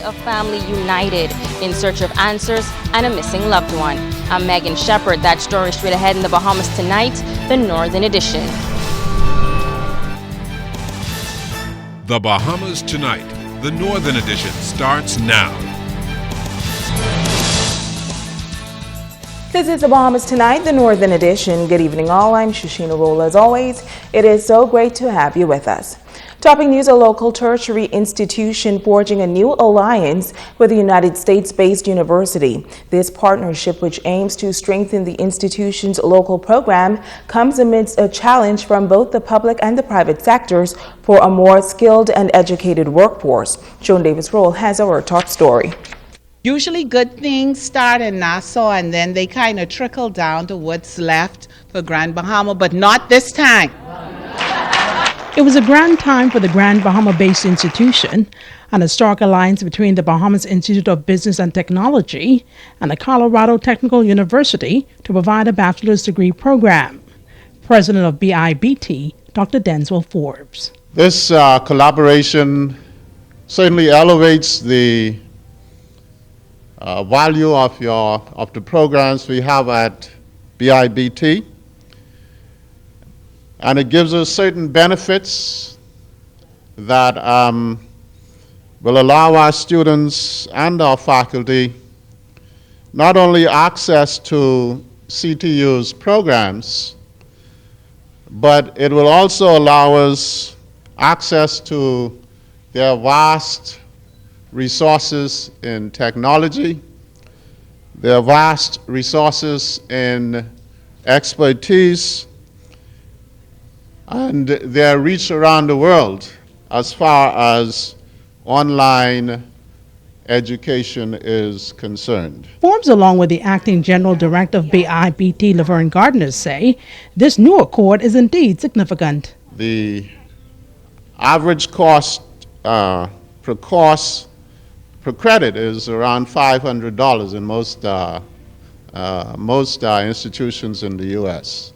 a family united in search of answers and a missing loved one. I'm Megan Shepard. That story straight ahead in the Bahamas tonight, the Northern Edition. The Bahamas Tonight, the Northern Edition, starts now. This is the Bahamas Tonight, the Northern Edition. Good evening all, I'm Shoshina Roll. As always, it is so great to have you with us. Topping news, a local tertiary institution forging a new alliance with a United States-based university. This partnership, which aims to strengthen the institution's local program, comes amidst a challenge from both the public and the private sectors for a more skilled and educated workforce. Joan Davis-Roll has our top story. Usually good things start in Nassau and then they kind of trickle down to what's left for Grand Bahama, but not this time. It was a grand time for the Grand Bahama-based institution, an historic alliance between the Bahamas Institute of Business and Technology and the Colorado Technical University to provide a bachelor's degree program. President of BIBT, Dr. Denzel Forbes. This collaboration certainly elevates the value of the programs we have at BIBT. And it gives us certain benefits that will allow our students and our faculty not only access to CTU's programs, but it will also allow us access to their vast resources in technology, their vast resources in expertise, and their reach around the world as far as online education is concerned. Forbes, along with the acting general director of BIBT, Laverne Gardner, say this new accord is indeed significant. The average cost per credit is around $500 in most institutions in the U.S.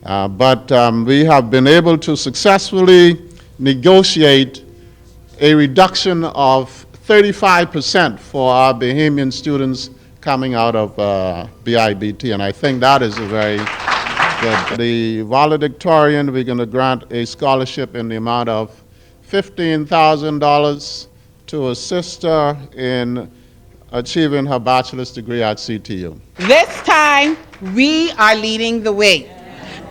But we have been able to successfully negotiate a reduction of 35% for our Bahamian students coming out of BIBT, and I think that is a very good. The valedictorian, we're going to grant a scholarship in the amount of $15,000 to assist her in achieving her bachelor's degree at CTU. This time, we are leading the way.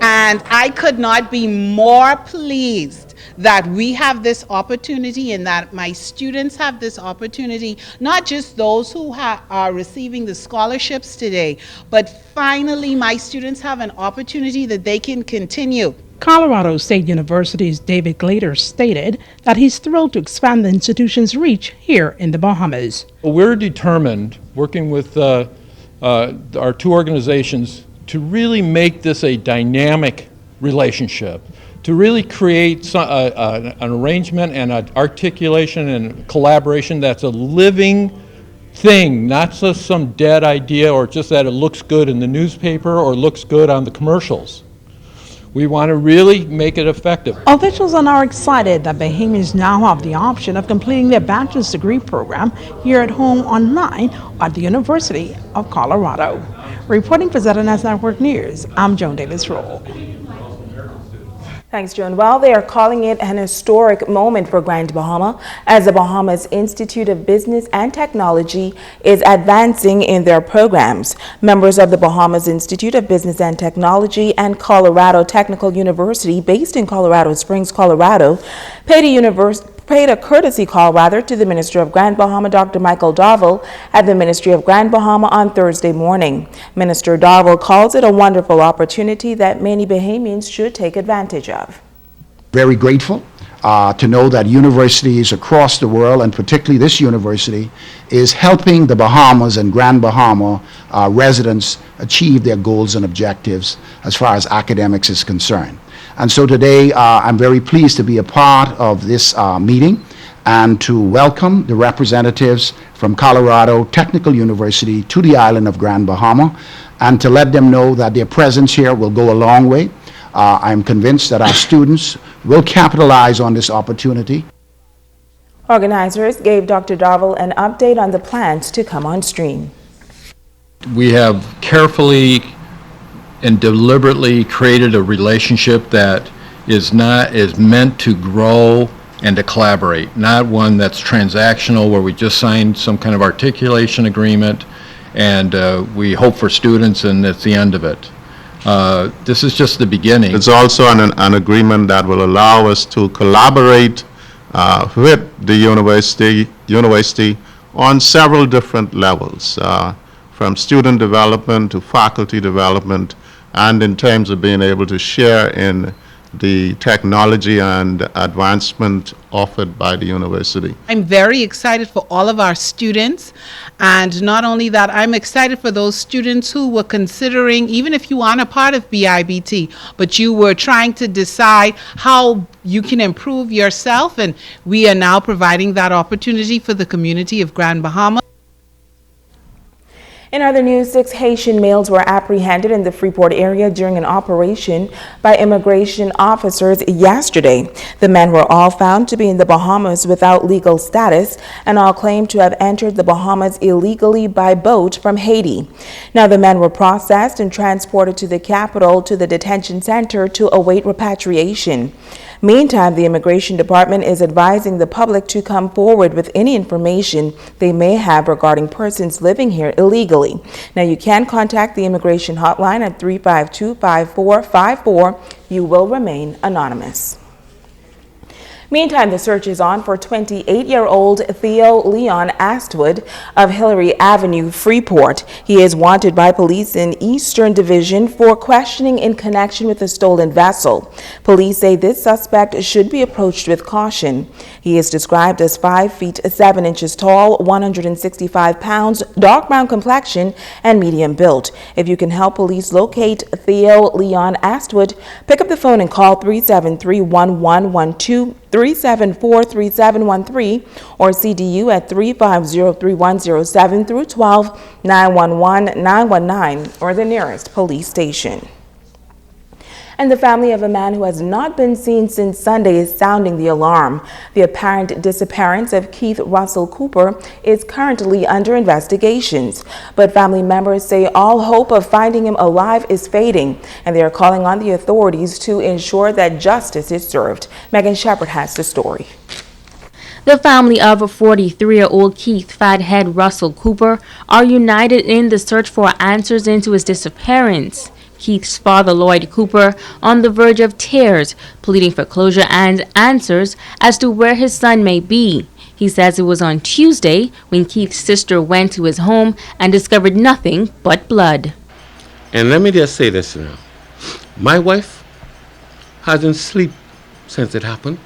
And I could not be more pleased that we have this opportunity and that my students have this opportunity, not just those who are receiving the scholarships today, but finally my students have an opportunity that they can continue. Colorado State University's David Glader stated that he's thrilled to expand the institution's reach here in the Bahamas. We're determined, working with our two organizations, to really make this a dynamic relationship, to really create an arrangement and an articulation and collaboration that's a living thing, not just some dead idea or just that it looks good in the newspaper or looks good on the commercials. We want to really make it effective. Officials are now excited that Bahamians now have the option of completing their bachelor's degree program here at home online at the University of Colorado. Reporting for ZNS Network News, I'm Joan Davis-Roll. Thanks, Joan. Well, they are calling it an historic moment for Grand Bahama as the Bahamas Institute of Business and Technology is advancing in their programs. Members of the Bahamas Institute of Business and Technology and Colorado Technical University, based in Colorado Springs, Colorado, paid a courtesy call to the Minister of Grand Bahama, Dr. Michael Darville, at the Ministry of Grand Bahama on Thursday morning. Minister Darville calls it a wonderful opportunity that many Bahamians should take advantage of. Very grateful to know that universities across the world, and particularly this university, is helping the Bahamas and Grand Bahama residents achieve their goals and objectives as far as academics is concerned. And so today I'm very pleased to be a part of this meeting and to welcome the representatives from Colorado Technical University to the island of Grand Bahama and to let them know that their presence here will go a long way. I'm convinced that our students will capitalize on this opportunity. Organizers gave Dr. Darville an update on the plans to come on stream. We have carefully and deliberately created a relationship that is meant to grow and to collaborate, not one that's transactional where we just signed some kind of articulation agreement and we hope for students and that's the end of it. This is just the beginning. It's also an agreement that will allow us to collaborate with the university on several different levels, from student development to faculty development, and in terms of being able to share in the technology and advancement offered by the university. I'm very excited for all of our students, and not only that, I'm excited for those students who were considering, even if you aren't a part of BIBT, but you were trying to decide how you can improve yourself, and we are now providing that opportunity for the community of Grand Bahama. In other news, 6 Haitian males were apprehended in the Freeport area during an operation by immigration officers yesterday. The men were all found to be in the Bahamas without legal status and all claimed to have entered the Bahamas illegally by boat from Haiti. Now, the men were processed and transported to the capital to the detention center to await repatriation. Meantime, the Immigration Department is advising the public to come forward with any information they may have regarding persons living here illegally. Now, you can contact the immigration hotline at 352-5454. You will remain anonymous. Meantime, the search is on for 28-year-old Theo Leon Astwood of Hillary Avenue, Freeport. He is wanted by police in Eastern Division for questioning in connection with a stolen vessel. Police say this suspect should be approached with caution. He is described as 5 feet 7 inches tall, 165 pounds, dark brown complexion, and medium built. If you can help police locate Theo Leon Astwood, pick up the phone and call 373-1112, 374-3713, or CDU at 350-3107 through 12, 911-919, or the nearest police station. And the family of a man who has not been seen since Sunday is sounding the alarm. The apparent disappearance of Keith Russell Cooper is currently under investigations, but family members say all hope of finding him alive is fading, and they are calling on the authorities to ensure that justice is served. Megan Shepard has the story. The family of 43-year-old Keith Fathead Russell Cooper are united in the search for answers into his disappearance. Keith's father, Lloyd Cooper, on the verge of tears, pleading for closure and answers as to where his son may be. He says it was on Tuesday when Keith's sister went to his home and discovered nothing but blood. And let me just say this now. My wife hasn't slept since it happened.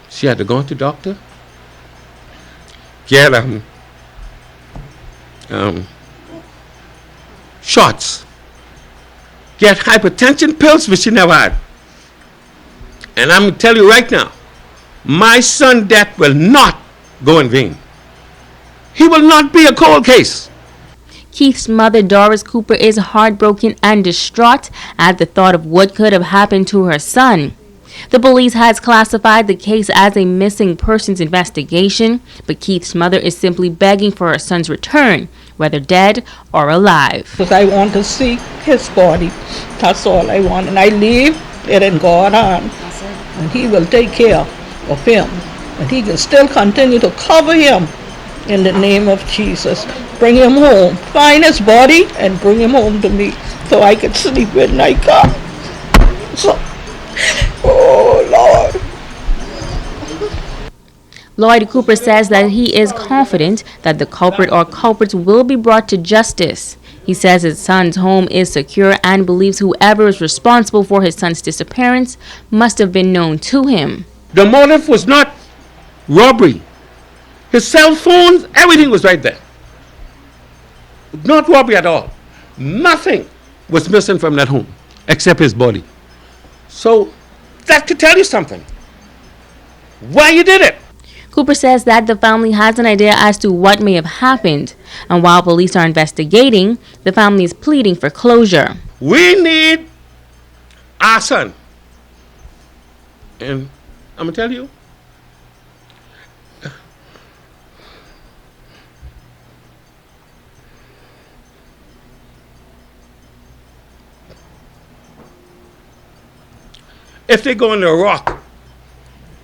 She had to go to the doctor, get shots, get hypertension pills, which she never had. And I'm going to tell you right now, my son's death will not go in vain. He will not be a cold case. Keith's mother, Doris Cooper, is heartbroken and distraught at the thought of what could have happened to her son. The police has classified the case as a missing persons investigation, but Keith's mother is simply begging for her son's return, whether dead or alive. Because I want to see his body. That's all I want. And I leave it in God's hand. And he will take care of him. And he can still continue to cover him in the name of Jesus. Bring him home. Find his body and bring him home to me so I can sleep at night. God. So, oh, Lord. Lloyd Cooper says that he is confident that the culprit or culprits will be brought to justice. He says his son's home is secure and believes whoever is responsible for his son's disappearance must have been known to him. The motive was not robbery. His cell phones, everything was right there. Not robbery at all. Nothing was missing from that home except his body. So that could tell you something. Why you did it? Cooper says that the family has an idea as to what may have happened, and while police are investigating, the family is pleading for closure. We need our son. And I'm going to tell you, If they go in the rock,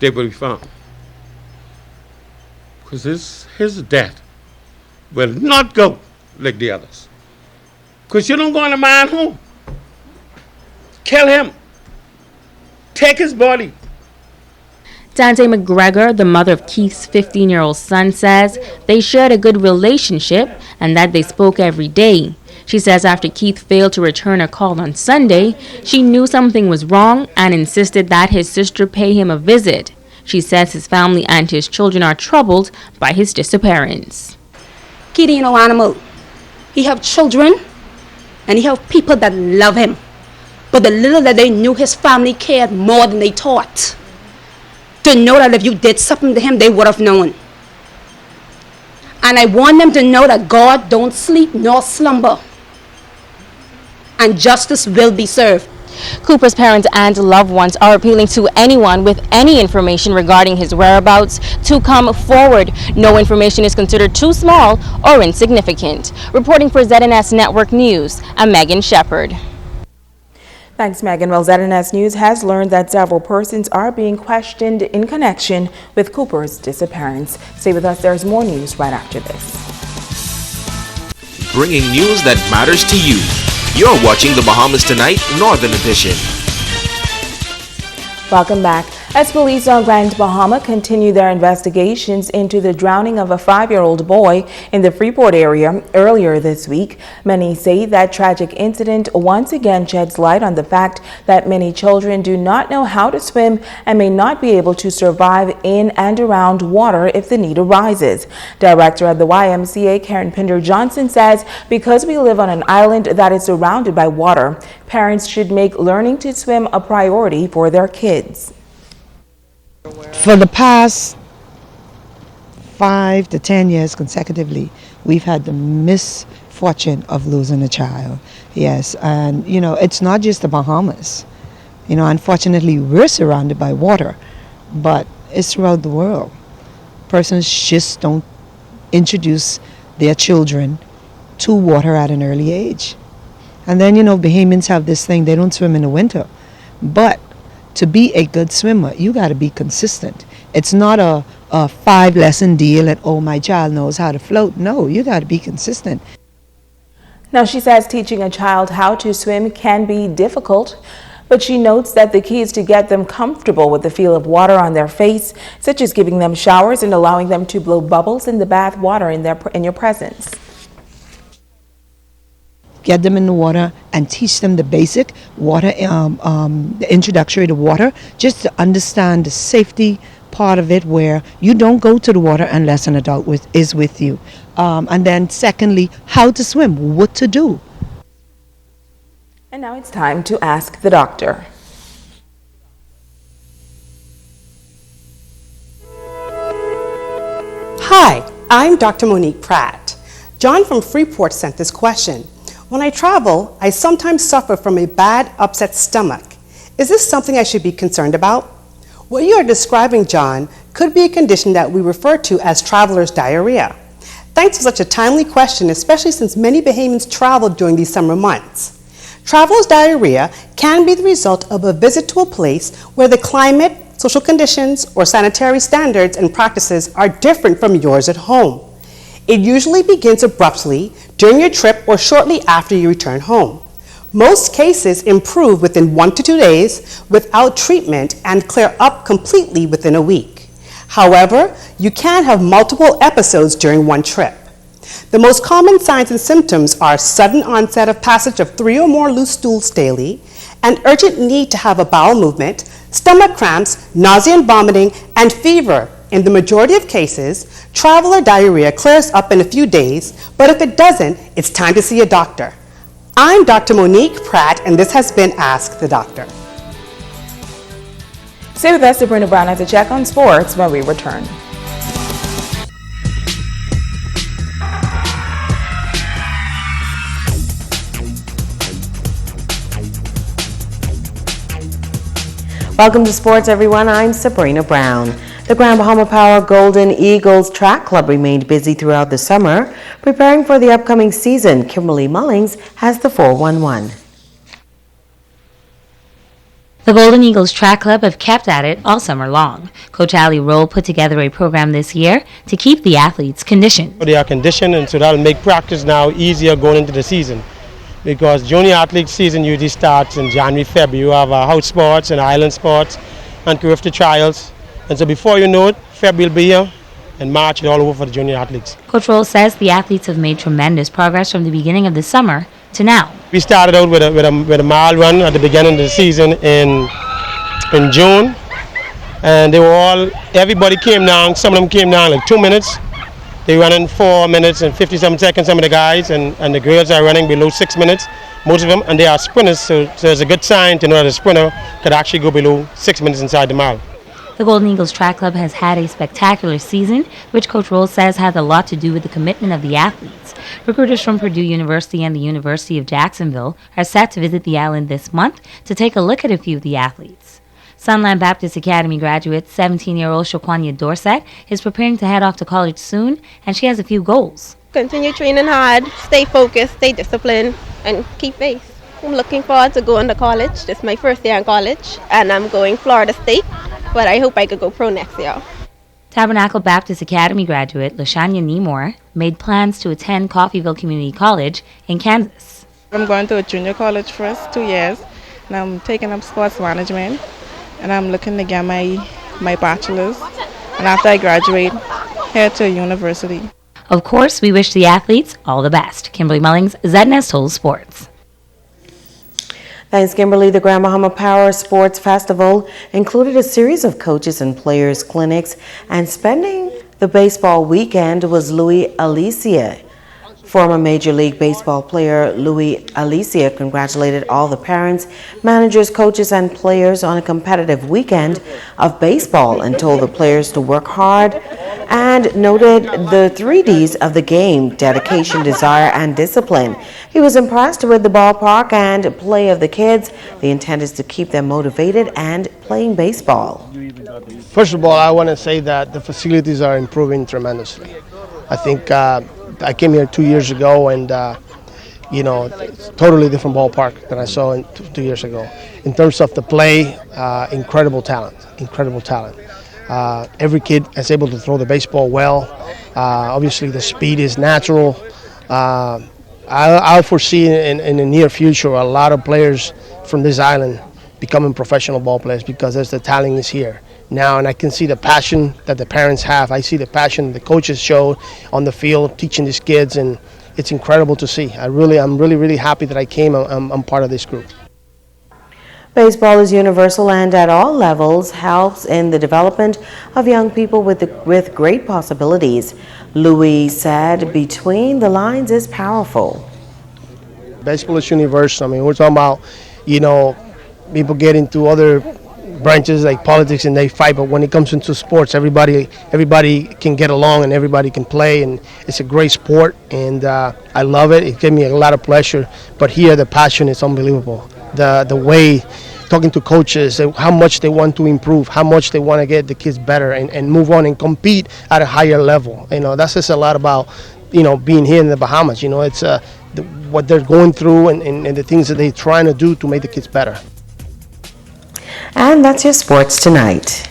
they will be found. Because his death will not go like the others. Because you don't go in a man's home. Kill him. Take his body. Dante McGregor, the mother of Keith's 15-year-old son, says they shared a good relationship and that they spoke every day. She says after Keith failed to return a call on Sunday, she knew something was wrong and insisted that his sister pay him a visit. She says his family and his children are troubled by his disappearance. Keith ain't no animal. He have children and he have people that love him. But the little that they knew, his family cared more than they thought. To know that if you did something to him, they would have known. And I want them to know that God don't sleep nor slumber. And justice will be served. Cooper's parents and loved ones are appealing to anyone with any information regarding his whereabouts to come forward. No information is considered too small or insignificant. Reporting for ZNS Network News, I'm Megan Shepard. Thanks, Megan. Well, ZNS News has learned that several persons are being questioned in connection with Cooper's disappearance. Stay with us. There's more news right after this. Bringing news that matters to you. You're watching the Bahamas Tonight Northern Edition. Welcome back. As police on Grand Bahama continue their investigations into the drowning of a 5-year-old boy in the Freeport area earlier this week, many say that tragic incident once again sheds light on the fact that many children do not know how to swim and may not be able to survive in and around water if the need arises. Director of the YMCA, Karen Pinder-Johnson, says because we live on an island that is surrounded by water, parents should make learning to swim a priority for their kids. For the past 5 to 10 years consecutively, we've had the misfortune of losing a child. Yes, and it's not just the Bahamas. Unfortunately, we're surrounded by water, but it's throughout the world. Persons just don't introduce their children to water at an early age. And then, Bahamians have this thing, they don't swim in the winter. But to be a good swimmer, you got to be consistent. It's not a 5-lesson deal that, oh, my child knows how to float. No, you got to be consistent. Now, she says teaching a child how to swim can be difficult, but she notes that the key is to get them comfortable with the feel of water on their face, such as giving them showers and allowing them to blow bubbles in the bath water in your presence. Get them in the water and teach them the basic water, the introductory to water, just to understand the safety part of it, where you don't go to the water unless an adult is with you. And then secondly, how to swim, what to do. And now it's time to ask the doctor. Hi, I'm Dr. Monique Pratt. John from Freeport sent this question. When I travel, I sometimes suffer from a bad, upset stomach. Is this something I should be concerned about? What you are describing, John, could be a condition that we refer to as traveler's diarrhea. Thanks for such a timely question, especially since many Bahamians travel during these summer months. Traveler's diarrhea can be the result of a visit to a place where the climate, social conditions, or sanitary standards and practices are different from yours at home. It usually begins abruptly during your trip or shortly after you return home. Most cases improve within 1 to 2 days without treatment and clear up completely within a week. However, you can have multiple episodes during one trip. The most common signs and symptoms are sudden onset of passage of 3 or more loose stools daily, an urgent need to have a bowel movement, stomach cramps, nausea and vomiting, and fever. In the majority of cases, traveler diarrhea clears up in a few days, but if it doesn't, it's time to see a doctor. I'm Dr. Monique Pratt, and this has been Ask the Doctor. Stay with us. Sabrina Brown has a check on sports when we return. Welcome to sports, everyone. I'm Sabrina Brown. The Grand Bahama Power Golden Eagles Track Club remained busy throughout the summer, preparing for the upcoming season. Kimberly Mullings has the 411. The Golden Eagles Track Club have kept at it all summer long. Coach Ali Roll put together a program this year to keep the athletes conditioned. They are conditioned, and so that'll make practice now easier going into the season. Because junior athlete season usually starts in January, February. You have house sports and island sports and Carifta trials. And so before you know it, February will be here, and March is all over for the junior athletes. Coach Roll says the athletes have made tremendous progress from the beginning of the summer to now. We started out with a mile run at the beginning of the season in June, and everybody came down. Some of them came down like 2 minutes. They run in 4 minutes and 57 seconds, some of the guys, and the girls are running below 6 minutes, most of them, and they are sprinters, so it's a good sign to know that a sprinter could actually go below 6 minutes inside the mile. The Golden Eagles Track Club has had a spectacular season, which Coach Roll says has a lot to do with the commitment of the athletes. Recruiters from Purdue University and the University of Jacksonville are set to visit the island this month to take a look at a few of the athletes. Sunline Baptist Academy graduate 17-year-old Shaquania Dorset is preparing to head off to college soon, and she has a few goals. Continue training hard, stay focused, stay disciplined, and keep faith. I'm looking forward to going to college. This is my first year in college, and I'm going Florida State, but I hope I could go pro next year. Tabernacle Baptist Academy graduate LaShanya Nemore made plans to attend Coffeyville Community College in Kansas. I'm going to a junior college first 2 years, and I'm taking up sports management, and I'm looking to get my bachelor's, and after I graduate, head to a university. Of course, we wish the athletes all the best. Kimberly Mullings, ZNS Total Sports. Thanks, Kimberly. The Grand Bahama Power Sports Festival included a series of coaches and players clinics, and spending the baseball weekend was Elysia. Former Major League Baseball player Elysia congratulated all the parents, managers, coaches, and players on a competitive weekend of baseball and told the players to work hard, and noted the 3 Ds of the game: dedication, desire, and discipline. He was impressed with the ballpark and play of the kids. The intent is to keep them motivated and playing baseball. First of all, I want to say that the facilities are improving tremendously. I think I came here 2 years ago, and it's totally different ballpark than I saw 2 years ago. In terms of the play, incredible talent. Every kid is able to throw the baseball well. Obviously, the speed is natural. I'll foresee in the near future a lot of players from this island becoming professional ball players, because the talent is here now, and I can see the passion that the parents have. I see the passion the coaches show on the field teaching these kids, and it's incredible to see. I'm really happy that I came. I'm part of this group. Baseball is universal and at all levels helps in the development of young people with great possibilities. Louis said between the lines is powerful. Baseball is universal. I mean, we're talking about, people get into other branches like politics and they fight, but when it comes into sports, everybody can get along and everybody can play, and it's a great sport, and I love it. It gave me a lot of pleasure, but here the passion is unbelievable. The way talking to coaches, how much they want to improve, how much they want to get the kids better and move on and compete at a higher level. That says a lot about being here in the Bahamas. It's what they're going through and the things that they're trying to do to make the kids better. And that's your sports tonight.